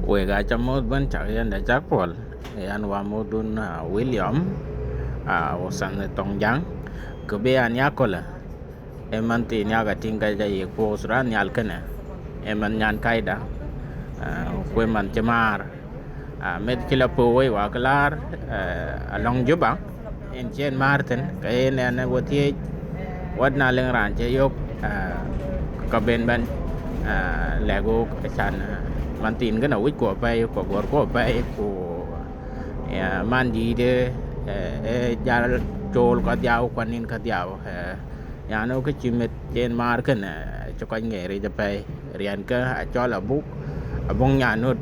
Wega chamot ban chakyan da jakpol yan wa modun William wasan tongjang kebe an yakola eman ti nyaga tinga ja ye posra nyal kana eman nyan kaida kwe man chamar med kila po we wa klar along juba en chen martin kayen an wotie wadna leng ran che yok ka ben ban lego chan man tin cái nào ít của bay của bay của man gì de ya trol ka diao quan in ka diao ya nó cái chim trên mar cái này cho coi nghề rồi bay rian cái cho là bút bông nhà nốt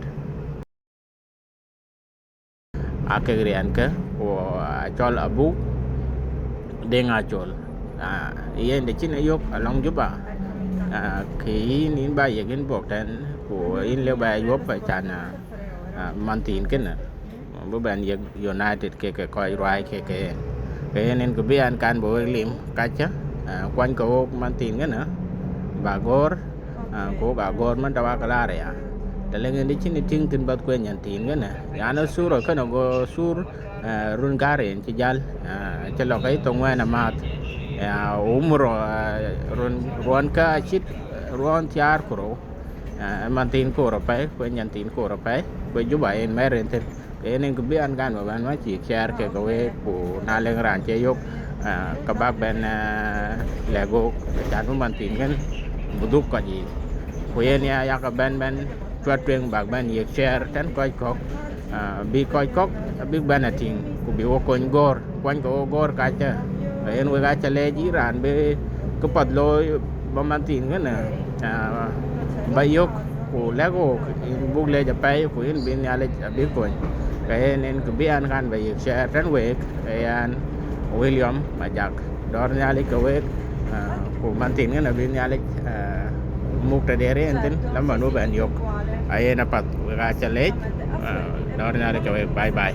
cái rian cái của cho là bút đen chol yên để chính là yok long giúp khi nín bay về cái bộ trên của in leo bay giúp phải chán man tin cái này bữa bạn United cái coi rai cái nên cái biên can bộ lim cá chứ quanh cầu man tin cái nữa bà gor của bà gor mình đâu có la đấy để lên đi chính tin tin bát quên nhận tin cái này nó sur rồi cái nó go sur run gare chỉ jal cho lo cái tông ngoài nằm mát umur ruan ka chit ruan tiar kuro mantin kuro pai ko nyantin kuro pai ko juba en meren ten ke nen ko bian gan wa ban ma chi share ke ko we ku na leng ran che yok ka bak ben lego chan mantin kan buduk ka ji ko yen ya ka ben chuat tuen bak ben ye share ten ko bi ko bi banating ku bi wo kon gor kwan ko gor ka cha en we ga chale ji ran be ko pat loy bamantin cái nè bayok của lego bug le ja pay của in bin ya le biết rồi cái nên cứ biết ăn gan về share trend về cái William mà giặc đó nha le cái về của mantin cái là bin ya le mục tra dere enten lắm mà nó bạn yok ai na pat we ga chale đó nha le cái bye bye